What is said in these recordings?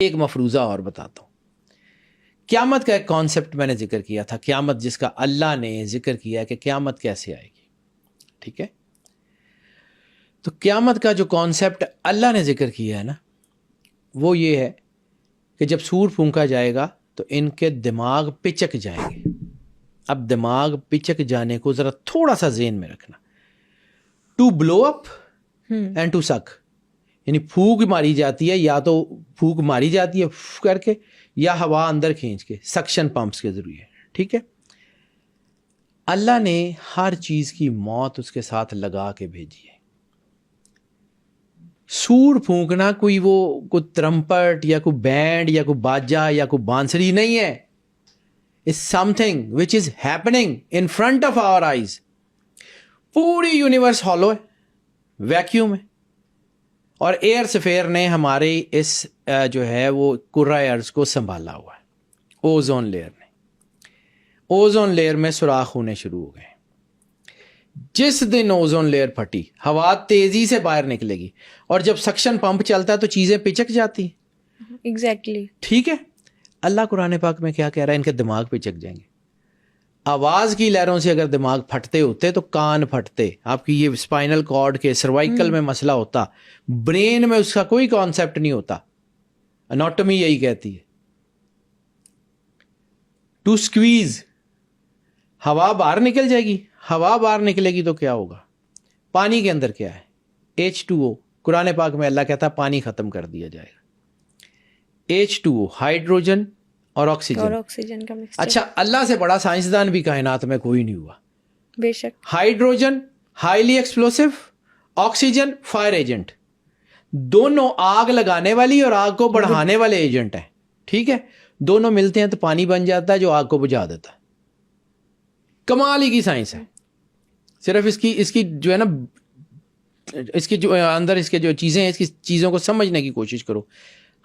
ایک مفروضہ اور بتاتا ہوں. قیامت کا ایک کانسیپٹ میں نے ذکر کیا تھا, قیامت جس کا اللہ نے ذکر کیا کہ قیامت کیسے آئے گی. ٹھیک ہے, تو قیامت کا جو کانسیپٹ اللہ نے ذکر کیا ہے نا, وہ یہ ہے کہ جب سور پھونکا جائے گا تو ان کے دماغ پچک جائیں گے. اب دماغ پچک جانے کو ذرا تھوڑا سا ذہن میں رکھنا. To blow up and to suck, یعنی پھونک ماری جاتی ہے, یا تو پھونک ماری جاتی ہے کر کے, یا ہوا اندر کھینچ کے سکشن پمپس کے ذریعے. ٹھیک ہے, اللہ نے ہر چیز کی موت اس کے ساتھ لگا کے بھیجی ہے. سور پھونکنا کوئی ترمپٹ یا کوئی بینڈ یا کوئی باجا یا کوئی بانسری نہیں ہے. It's something which is happening in front of our eyes. پوری یونیورس ہالو ہے, ویکیوم ہے, اور ایئر سفیر نے ہمارے اس جو ہے وہ کرۂ ارض کو سنبھالا ہوا ہے. اوزون لیئر نے, اوزون لیئر میں سوراخ ہونے شروع ہو گئے. جس دن اوزون لیئر پھٹی, ہوا تیزی سے باہر نکلے گی, اور جب سکشن پمپ چلتا ہے تو چیزیں پچک جاتی ہیں. ایگزیکٹلی. ٹھیک ہے, اللہ قرآن پاک میں کیا کہہ رہا ہے, ان کے دماغ پچک جائیں گے. آواز کی لہروں سے اگر دماغ پھٹتے ہوتے تو کان پھٹتے, آپ کی یہ اسپائنل کارڈ کے سروائکل میں مسئلہ ہوتا, برین میں اس کا کوئی کانسیپٹ نہیں ہوتا. اناٹمی یہی کہتی ہے. ٹو اسکویز, ہوا باہر نکل جائے گی. ہوا باہر نکلے گی تو کیا ہوگا؟ پانی کے اندر کیا ہے؟ H2O. قرآن پاک میں اللہ کہتا ہے پانی ختم کر دیا جائے گا. H2O, ہائیڈروجن اور آکسیجن کا مکسچر. اچھا, اللہ سے بڑا سائنسدان بھی کائنات میں کوئی نہیں ہوا. بے شک. Hydrogen highly explosive, oxygen fire agent, دونوں آگ لگانے والی اور آگ کو بڑھانے والے ایجنٹ ہیں. ٹھیک ہے, دونوں ملتے ہیں تو پانی بن جاتا ہے جو آگ کو بجھا دیتا ہے. کمال ہی کی سائنس ہے. صرف اس کی جو ہے نا, اس کی جو اندر اس کے جو چیزیں ہیں, اس کی چیزوں کو سمجھنے کی کوشش کرو.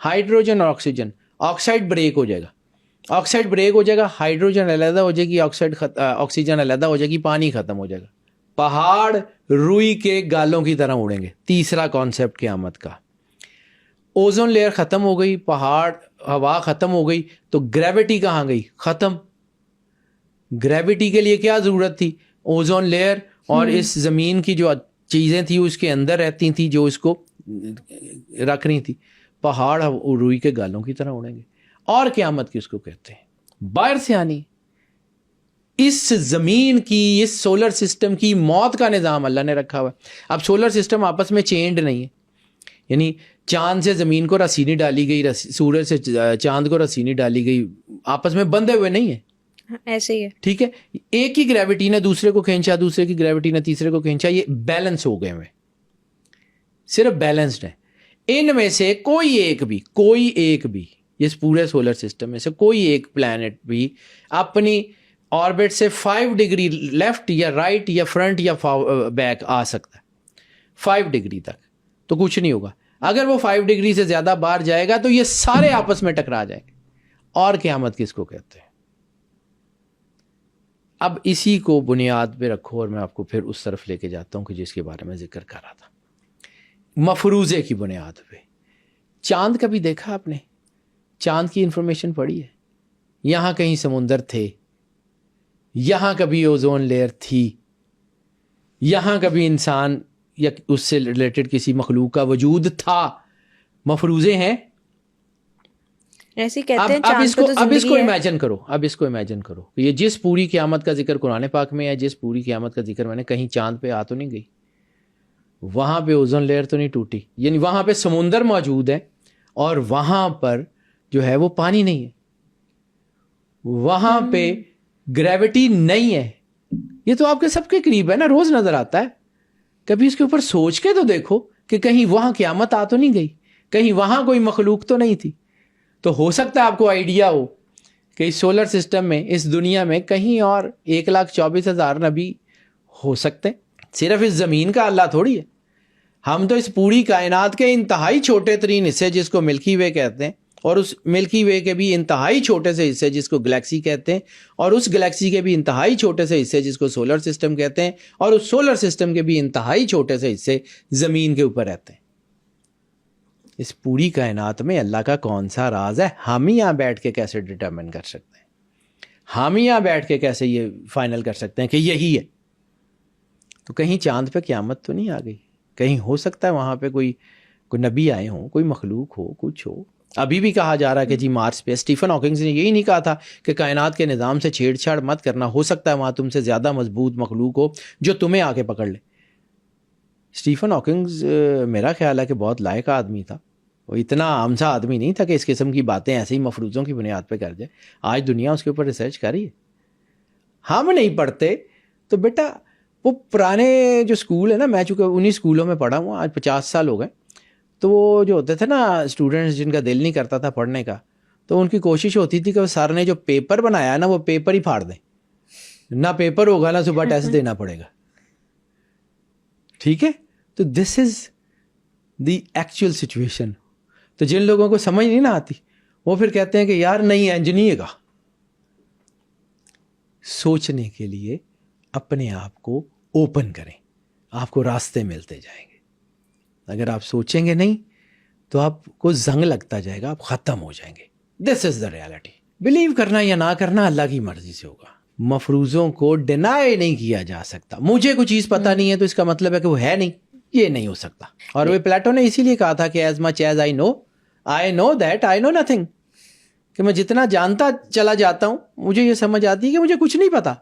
ہائیڈروجن اور آکسیجن, آکسائڈ بریک ہو جائے گا, آکسائڈ بریک ہو جائے گا, ہائیڈروجن علیحدہ ہو جائے گی, آکسیجن علیحدہ ہو جائے گی, پانی ختم ہو جائے گا. پہاڑ روئی کے گالوں کی طرح اڑیں گے. تیسرا کانسیپٹ قیامت کا. اوزون لیئر ختم ہو گئی, پہاڑ ہوا ختم ہو گئی, تو گریوٹی کہاں گئی؟ ختم. گریوٹی کے لیے کیا ضرورت تھی؟ اوزون لیئر اور اس زمین کی جو چیزیں تھیں اس کے اندر رہتی تھیں جو اس کو رکھ رہی تھی. پہاڑ روئی کے گالوں کی طرح اڑیں گے. اور قیامت کس کو کہتے ہیں؟ باہر سے آنی. اس زمین کی, اس سولر سسٹم کی موت کا نظام اللہ نے رکھا ہوا ہے. اب سولر سسٹم آپس میں چینڈ نہیں ہے, یعنی چاند سے زمین کو رسی نہیں ڈالی گئی, سورج سے چاند کو رسی نہیں ڈالی گئی, آپس میں بندھے ہوئے نہیں ہیں. ایسے ہی ہے. ٹھیک ہے, ایک ہی گریوٹی نے دوسرے کو کھینچا, دوسرے کی گریوٹی نے تیسرے کو کھینچا, یہ بیلنس ہو گئے ہوئے, صرف بیلنسڈ ہے. ان میں سے کوئی ایک بھی اس پورے سولر سسٹم میں سے کوئی ایک پلانٹ بھی اپنی آربٹ سے 5 ڈگری لیفٹ یا رائٹ یا فرنٹ یا بیک آ سکتا ہے. 5 ڈگری تک تو کچھ نہیں ہوگا. اگر وہ 5 ڈگری سے زیادہ باہر جائے گا تو یہ سارے آپس میں ٹکرا جائیں گے. اور قیامت کس کو کہتے ہیں؟ اب اسی کو بنیاد پہ رکھو اور میں آپ کو پھر اس طرف لے کے جاتا ہوں کہ جس کے بارے میں ذکر کر رہا تھا. مفروضے کی بنیاد پہ چاند کا بھی دیکھا آپ نے؟ چاند کی انفارمیشن پڑھی ہے؟ یہاں کہیں سمندر تھے, یہاں کبھی اوزون لیئر تھی, یہاں کبھی انسان یا اس سے ریلیٹڈ کسی مخلوق کا وجود تھا. مفروضے ہیں. ایسے کہتے ہیں. اب اس کو امیجن کرو, یہ جس پوری قیامت کا ذکر قرآن پاک میں ہے, جس پوری قیامت کا ذکر میں نے, کہیں چاند پہ آ تو نہیں گئی, وہاں پہ اوزون لیئر تو نہیں ٹوٹی, یعنی وہاں پہ سمندر موجود ہے اور وہاں پر جو ہے وہ پانی نہیں ہے, وہاں پہ گریوٹی نہیں ہے. یہ تو آپ کے سب کے قریب ہے نا, روز نظر آتا ہے. کبھی اس کے اوپر سوچ کے تو دیکھو کہ کہیں وہاں قیامت آ تو نہیں گئی, کہیں وہاں کوئی مخلوق تو نہیں تھی. تو ہو سکتا ہے آپ کو آئیڈیا ہو کہ اس سولر سسٹم میں, اس دنیا میں کہیں اور 1,24,000 نبی ہو سکتے. صرف اس زمین کا اللہ تھوڑی ہے. ہم تو اس پوری کائنات کے انتہائی چھوٹے ترین حصے جس کو ملکی وے کہتے ہیں, اور اس ملکی وے کے بھی انتہائی چھوٹے سے حصے جس کو گلیکسی کہتے ہیں, اور اس گلیکسی کے بھی انتہائی چھوٹے سے حصے جس کو سولر سسٹم کہتے ہیں, اور اس سولر سسٹم کے بھی انتہائی چھوٹے سے حصے زمین کے اوپر رہتے ہیں. اس پوری کائنات میں اللہ کا کون سا راز ہے؟ ہم ہی یہاں بیٹھ کے کیسے ڈٹرمن کر سکتے ہیں؟ ہم ہی یہاں بیٹھ کے کیسے یہ فائنل کر سکتے ہیں کہ یہی ہے؟ تو کہیں چاند پہ قیامت تو نہیں آ گئی؟ کہیں ہو سکتا ہے وہاں پہ کوئی نبی آئے ہوں، کوئی مخلوق ہو، کچھ ہو. ابھی بھی کہا جا رہا ہے کہ جی مارس پہ. اسٹیفن ہاکنگ نے یہی نہیں کہا تھا کہ کائنات کے نظام سے چھیڑ چھاڑ مت کرنا، ہو سکتا ہے وہاں تم سے زیادہ مضبوط مخلوق ہو جو تمہیں آ کے پکڑ لے. اسٹیفن ہاکنگ میرا خیال ہے کہ بہت لائق آدمی تھا. وہ اتنا عام سا آدمی نہیں تھا کہ اس قسم کی باتیں ایسے ہی مفروضوں کی بنیاد پہ کر جائے. آج دنیا اس کے اوپر ریسرچ کر رہی ہے. ہم نہیں پڑھتے تو بیٹا وہ پرانے جو اسکول ہے نا، میں چونکہ انہی اسکولوں میں پڑھا ہوں، آج 50 سال ہو گئے. تو وہ جو ہوتے تھے نا اسٹوڈنٹس جن کا دل نہیں کرتا تھا پڑھنے کا، تو ان کی کوشش ہوتی تھی کہ وہ سر نے جو پیپر بنایا ہے نا وہ پیپر ہی پھاڑ دیں. نہ پیپر ہوگا نہ صبح ٹیسٹ دینا پڑے گا. ٹھیک ہے، تو دس از دی ایکچوئل سچویشن. تو جن لوگوں کو سمجھ نہیں نہ آتی وہ پھر کہتے ہیں کہ یار نہیں انجینئر گا. سوچنے کے لیے اپنے آپ کو اوپن کریں، آپ کو راستے ملتے جائیں گے. اگر آپ سوچیں گے نہیں تو آپ کو زنگ لگتا جائے گا، آپ ختم ہو جائیں گے. دس از دا ریالٹی. بلیو کرنا یا نہ کرنا اللہ کی مرضی سے ہوگا. مفروضوں کو ڈینائی نہیں کیا جا سکتا. مجھے کوئی چیز پتہ نہیں ہے تو اس کا مطلب ہے کہ وہ ہے نہیں، یہ نہیں ہو سکتا. اور وہ پلیٹو نے اسی لیے کہا تھا کہ as much as I know that I know nothing. کہ میں جتنا جانتا چلا جاتا ہوں مجھے یہ سمجھ آتی ہے کہ مجھے کچھ نہیں پتا.